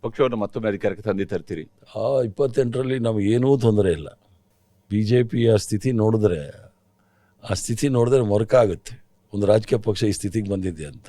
ಪಕ್ಷವನ್ನು ಮತ್ತೊಮ್ಮೆ ಅಧಿಕಾರಕ್ಕೆ ತಂದೆ ತರ್ತೀರಿ? 28ರಲ್ಲಿ ನಮಗೇನೂ ತೊಂದರೆ ಇಲ್ಲ. BJPಯ ಸ್ಥಿತಿ ನೋಡಿದ್ರೆ ಮೊರಕಾಗುತ್ತೆ, ಒಂದು ರಾಜಕೀಯ ಪಕ್ಷ ಈ ಸ್ಥಿತಿಗೆ ಬಂದಿದೆ ಅಂತ.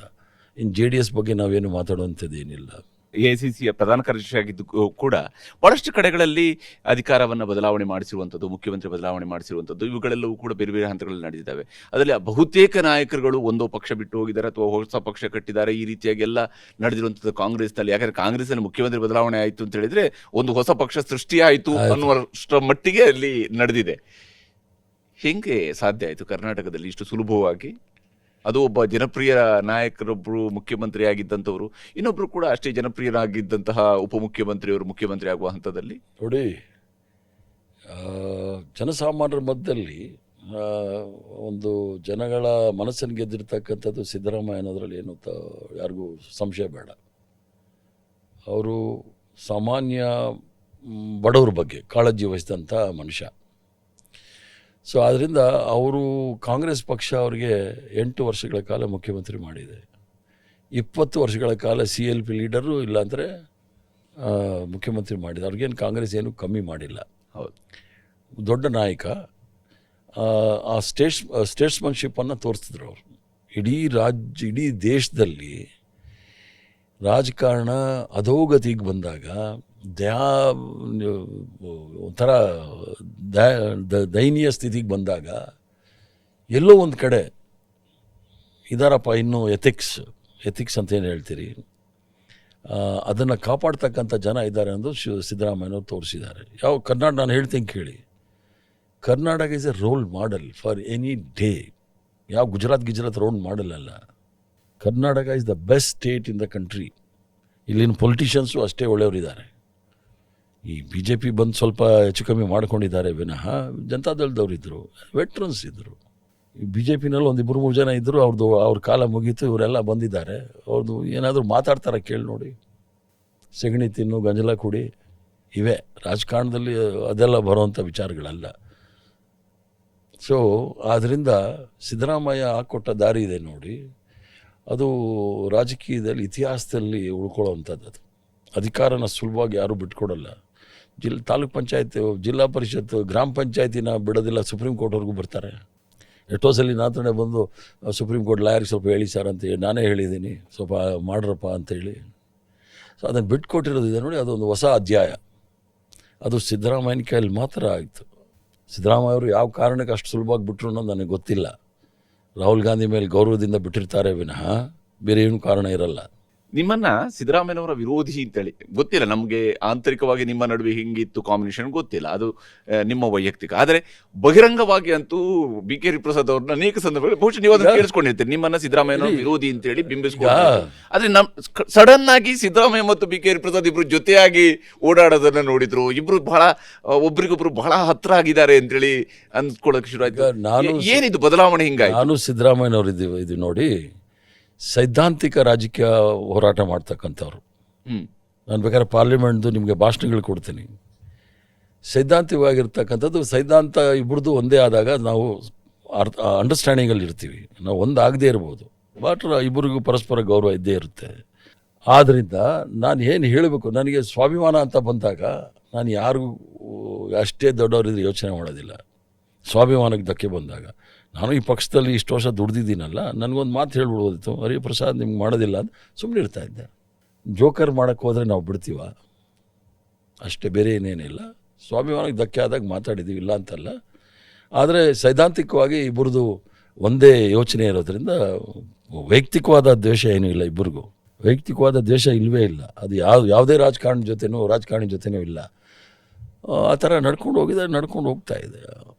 ಇನ್ನು JDS ಬಗ್ಗೆ ನಾವೇನು ಮಾತಾಡುವಂಥದ್ದು ಏನಿಲ್ಲ. AICCಯ ಪ್ರಧಾನ ಕಾರ್ಯದರ್ಶಿಯಾಗಿದ್ದು ಕೂಡ ಬಹಳಷ್ಟು ಕಡೆಗಳಲ್ಲಿ ಅಧಿಕಾರವನ್ನು ಬದಲಾವಣೆ ಮಾಡಿಸಿರುವಂಥದ್ದು, ಮುಖ್ಯಮಂತ್ರಿ ಬದಲಾವಣೆ ಮಾಡಿಸಿರುವಂಥದ್ದು, ಇವುಗಳೆಲ್ಲವೂ ಕೂಡ ಬೇರೆ ಬೇರೆ ಹಂತಗಳಲ್ಲಿ ನಡೆದಿದ್ದಾವೆ. ಅದರಲ್ಲಿ ಬಹುತೇಕ ನಾಯಕರುಗಳು ಒಂದೋ ಪಕ್ಷ ಬಿಟ್ಟು ಹೋಗಿದ್ದಾರೆ ಅಥವಾ ಹೊಸ ಪಕ್ಷ ಕಟ್ಟಿದ್ದಾರೆ. ಈ ರೀತಿಯಾಗಿ ಎಲ್ಲ ನಡೆದಿರುವಂಥದ್ದು ಕಾಂಗ್ರೆಸ್ನಲ್ಲಿ. ಯಾಕಂದರೆ ಕಾಂಗ್ರೆಸ್ನಲ್ಲಿ ಮುಖ್ಯಮಂತ್ರಿ ಬದಲಾವಣೆ ಆಯಿತು ಅಂತ ಹೇಳಿದ್ರೆ ಒಂದು ಹೊಸ ಪಕ್ಷ ಸೃಷ್ಟಿಯಾಯಿತು ಅನ್ನುವಷ್ಟರ ಮಟ್ಟಿಗೆ ಅಲ್ಲಿ ನಡೆದಿದೆ. ಹೆಂಗೆ ಸಾಧ್ಯ ಆಯಿತು ಕರ್ನಾಟಕದಲ್ಲಿ ಇಷ್ಟು ಸುಲಭವಾಗಿ? ಅದು ಒಬ್ಬ ಜನಪ್ರಿಯ ನಾಯಕರೊಬ್ಬರು ಮುಖ್ಯಮಂತ್ರಿ ಆಗಿದ್ದಂಥವ್ರು, ಇನ್ನೊಬ್ಬರು ಕೂಡ ಅಷ್ಟೇ ಜನಪ್ರಿಯರಾಗಿದ್ದಂತಹ ಉಪಮುಖ್ಯಮಂತ್ರಿಯವರು ಮುಖ್ಯಮಂತ್ರಿ ಆಗುವ ಹಂತದಲ್ಲಿ. ನೋಡಿ, ಜನಸಾಮಾನ್ಯರ ಮಧ್ಯದಲ್ಲಿ ಒಂದು ಜನಗಳ ಮನಸ್ಸನ್ನು ಗೆದ್ದಿರ್ತಕ್ಕಂಥದ್ದು ಸಿದ್ದರಾಮಯ್ಯ ಅನ್ನೋದ್ರಲ್ಲಿ ಏನು ಯಾರಿಗೂ ಸಂಶಯ ಬೇಡ. ಅವರು ಸಾಮಾನ್ಯ ಬಡವ್ರ ಬಗ್ಗೆ ಕಾಳಜಿ ವಹಿಸಿದಂಥ ಮನುಷ್ಯ. ಸೊ ಆದ್ದರಿಂದ ಅವರು ಕಾಂಗ್ರೆಸ್ ಪಕ್ಷ ಅವರಿಗೆ 8 ವರ್ಷಗಳ ಕಾಲ ಮುಖ್ಯಮಂತ್ರಿ ಮಾಡಿದೆ. 20 ವರ್ಷಗಳ ಕಾಲ CLP ಲೀಡರು ಇಲ್ಲಾಂದರೆ ಮುಖ್ಯಮಂತ್ರಿ ಮಾಡಿದೆ. ಅವ್ರಿಗೇನು ಕಾಂಗ್ರೆಸ್ ಏನು ಕಮ್ಮಿ ಮಾಡಿಲ್ಲ. ಹೌದು, ದೊಡ್ಡ ನಾಯಕ. ಆ ಸ್ಟೇಟ್ಸ್ಮನ್ಶಿಪ್ಪನ್ನು ತೋರಿಸಿದ್ರು ಅವರು. ಇಡೀ ದೇಶದಲ್ಲಿ ರಾಜಕಾರಣ ಅಧೋಗತಿಗೆ ಬಂದಾಗ ಒಂಥರ ದಯನೀಯ ಸ್ಥಿತಿಗೆ ಬಂದಾಗ ಎಲ್ಲೋ ಒಂದು ಕಡೆ ಇದಾರಪ್ಪ, ಇನ್ನೂ ಎಥಿಕ್ಸ್ ಅಂತ ಏನು ಹೇಳ್ತೀರಿ, ಅದನ್ನು ಕಾಪಾಡ್ತಕ್ಕಂಥ ಜನ ಇದ್ದಾರೆ ಅನ್ನೋದು ಸಿದ್ದರಾಮಯ್ಯನವ್ರು ತೋರಿಸಿದ್ದಾರೆ. ನಾನು ಹೇಳ್ತೀನಿ ಕೇಳಿ, Karnataka is a role model for any day. ಯಾವ ಗುಜರಾತ್ ರೋಲ್ ಮಾಡೆಲ್ ಅಲ್ಲ. Karnataka is the best state in the country. ಇಲ್ಲಿನ ಪೊಲಿಟಿಷಿಯನ್ಸು ಅಷ್ಟೇ ಒಳ್ಳೆಯವರಿದ್ದಾರೆ. ಈ BJP ಬಂದು ಸ್ವಲ್ಪ ಹೆಚ್ಚು ಕಮ್ಮಿ ಮಾಡ್ಕೊಂಡಿದ್ದಾರೆ ವಿನಃ ಜನತಾದಳದವ್ರು ಇದ್ದರು, ವೆಟ್ರನ್ಸ್ ಇದ್ದರು. ಈ BJPನಲ್ಲಿ ಒಂದು 2-3 ಜನ ಇದ್ದರು, ಅವ್ರ ಕಾಲ ಮುಗೀತು. ಇವರೆಲ್ಲ ಬಂದಿದ್ದಾರೆ. ಅವ್ರದ್ದು ಏನಾದರೂ ಮಾತಾಡ್ತಾರೆ ಕೇಳಿ ನೋಡಿ. ಸೆಗಣಿ ತಿನ್ನು, ಗಂಜಲ ಕುಡಿ, ಇವೆ ರಾಜಕಾರಣದಲ್ಲಿ ಅದೆಲ್ಲ ಬರೋವಂಥ ವಿಚಾರಗಳಲ್ಲ. ಸೊ ಆದ್ದರಿಂದ ಸಿದ್ದರಾಮಯ್ಯ ಹಾಕ್ಕೊಟ್ಟ ದಾರಿ ಇದೆ ನೋಡಿ, ಅದು ರಾಜಕೀಯದಲ್ಲಿ ಇತಿಹಾಸದಲ್ಲಿ ಉಳ್ಕೊಳ್ಳೋವಂಥದ್ದು. ಅದು ಅಧಿಕಾರನ ಸುಲಭವಾಗಿ ಯಾರೂ ಬಿಟ್ಕೊಡಲ್ಲ. ತಾಲೂಕ್ ಪಂಚಾಯತ್, ಜಿಲ್ಲಾ ಪರಿಷತ್, ಗ್ರಾಮ ಪಂಚಾಯತಿನ ಬಿಡೋದಿಲ್ಲ, ಸುಪ್ರೀಂ ಕೋರ್ಟ್ವರೆಗೂ ಬರ್ತಾರೆ. ಎಷ್ಟೋ ಸಲ ನಾತನೇ ಬಂದು ಸುಪ್ರೀಂ ಕೋರ್ಟ್ ಲಾಯರ್ಗೆ ಸ್ವಲ್ಪ ಹೇಳಿ ಸರ್ ಅಂತೇಳಿ ನಾನೇ ಹೇಳಿದ್ದೀನಿ, ಸ್ವಲ್ಪ ಮಾಡ್ರಪ್ಪ ಅಂತೇಳಿ. ಸೊ ಅದನ್ನು ಬಿಟ್ಕೊಟ್ಟಿರೋದಿದೆ ನೋಡಿ, ಅದೊಂದು ಹೊಸ ಅಧ್ಯಾಯ. ಅದು ಸಿದ್ದರಾಮಯ್ಯನ ಕೈಯಲ್ಲಿ ಮಾತ್ರ ಆಯಿತು. ಸಿದ್ದರಾಮಯ್ಯ ಅವರು ಯಾವ ಕಾರಣಕ್ಕೆ ಅಷ್ಟು ಸುಲಭವಾಗಿ ಬಿಟ್ಟರು ಅನ್ನೋದು ನನಗೆ ಗೊತ್ತಿಲ್ಲ. ರಾಹುಲ್ ಗಾಂಧಿ ಮೇಲೆ ಗೌರವದಿಂದ ಬಿಟ್ಟಿರ್ತಾರೆ ವಿನಃ ಬೇರೆ ಏನು ಕಾರಣ ಇರಲ್ಲ. ನಿಮ್ಮನ್ನ ಸಿದ್ದರಾಮಯ್ಯನವರ ವಿರೋಧಿ ಅಂತೇಳಿ ಗೊತ್ತಿಲ್ಲ ನಮಗೆ, ಆಂತರಿಕವಾಗಿ ನಿಮ್ಮ ನಡುವೆ ಹಿಂಗಿತ್ತು ಕಾಂಬಿನೇಷನ್ ಗೊತ್ತಿಲ್ಲ, ಅದು ನಿಮ್ಮ ವೈಯಕ್ತಿಕ. ಆದರೆ ಬಹಿರಂಗವಾಗಿ ಅಂತೂ BK ಹರಿಪ್ರಸಾದ್ ಅವ್ರನ್ನ ಅನೇಕ ಸಂದರ್ಭಗಳಲ್ಲಿ ಬಹುಶಃ ನೀವು ಅದನ್ನು ಕೇಳಿಸ್ಕೊಂಡಿರ್ತೀರಿ, ನಿಮ್ಮನ್ನ ಸಿದ್ದರಾಮಯ್ಯನವರ ವಿರೋಧಿ ಅಂತೇಳಿ ಬಿಂಬಿಸ್ಕೊಂಡು. ಆದ್ರೆ ಸಡನ್ ಆಗಿ ಸಿದ್ದರಾಮಯ್ಯ ಮತ್ತು BK ಹರಿಪ್ರಸಾದ್ ಇಬ್ರು ಜೊತೆಯಾಗಿ ಓಡಾಡೋದನ್ನ ನೋಡಿದ್ರು. ಇಬ್ರು ಒಬ್ರಿಗೊಬ್ರು ಬಹಳ ಹತ್ರ ಆಗಿದ್ದಾರೆ ಅಂತೇಳಿ ಅಂದ್ಕೊಳ್ಳೋಕೆ ಶುರು ಆಯ್ತು. ಏನಿದು ಬದಲಾವಣೆ ಹಿಂಗಾಯ್ತು? ನಾನು ಸಿದ್ದರಾಮಯ್ಯನವ್ರು ಇದು ನೋಡಿ, ಸೈದ್ಧಾಂತಿಕ ರಾಜಕೀಯ ಹೋರಾಟ ಮಾಡ್ತಕ್ಕಂಥವ್ರು. ನಾನು ಬೇಕಾದ್ರೆ ಪಾರ್ಲಿಮೆಂಟ್ದು ನಿಮಗೆ ಭಾಷಣಗಳು ಕೊಡ್ತೀನಿ. ಸೈದ್ಧಾಂತಿಕವಾಗಿರ್ತಕ್ಕಂಥದ್ದು, ಸೈದ್ಧಾಂತ ಇಬ್ಬರದು ಒಂದೇ ಆದಾಗ ನಾವು ಅಂಡರ್ಸ್ಟ್ಯಾಂಡಿಂಗಲ್ಲಿ ಇರ್ತೀವಿ. ನಾವು ಒಂದಾಗದೇ ಇರ್ಬೋದು, ಬಟ್ ಇಬ್ಬರಿಗೂ ಪರಸ್ಪರ ಗೌರವ ಇದ್ದೇ ಇರುತ್ತೆ. ಆದ್ದರಿಂದ ನಾನು ಏನು ಹೇಳಬೇಕು, ನನಗೆ ಸ್ವಾಭಿಮಾನ ಅಂತ ಬಂದಾಗ ನಾನು ಯಾರಿಗೂ ಅಷ್ಟೇ ದೊಡ್ಡವರಿದ್ರೆ ಯೋಚನೆ ಮಾಡೋದಿಲ್ಲ. ಸ್ವಾಭಿಮಾನಕ್ಕೆ ಧಕ್ಕೆ ಬಂದಾಗ ನಾನು ಈ ಪಕ್ಷದಲ್ಲಿ ಇಷ್ಟು ವರ್ಷ ದುಡ್ದಿದ್ದೀನಲ್ಲ, ನನಗೊಂದು ಮಾತು ಹೇಳ್ಬಿಡ್ಬೋದಿತ್ತು, ಹರಿಪ್ರಸಾದ್ ನಿಮ್ಗೆ ಮಾಡೋದಿಲ್ಲ ಅಂತ ಸುಮ್ಮನೆ ಇರ್ತಾಯಿದ್ದೆ. ಜೋಕರ್ ಮಾಡೋಕ್ಕೆ ಹೋದರೆ ನಾವು ಬಿಡ್ತೀವ ಅಷ್ಟೇ, ಬೇರೆ ಏನೇನಿಲ್ಲ. ಸ್ವಾಭಿಮಾನಕ್ಕೆ ಧಕ್ಕೆ ಆದಾಗ ಮಾತಾಡಿದ್ದೀವಿ, ಇಲ್ಲ ಅಂತಲ್ಲ. ಆದರೆ ಸೈದ್ಧಾಂತಿಕವಾಗಿ ಇಬ್ಬರದು ಒಂದೇ ಯೋಚನೆ ಇರೋದ್ರಿಂದ ವೈಯಕ್ತಿಕವಾದ ದ್ವೇಷ ಏನೂ ಇಲ್ಲ. ಇಬ್ಬರಿಗೂ ವೈಯಕ್ತಿಕವಾದ ದ್ವೇಷ ಇಲ್ಲವೇ ಇಲ್ಲ. ಅದು ಯಾವುದೇ ರಾಜಕಾರಣಿ ಜೊತೆನೂ ಇಲ್ಲ. ಆ ಥರ ನಡ್ಕೊಂಡು ಹೋಗ್ತಾ ಇದೆ.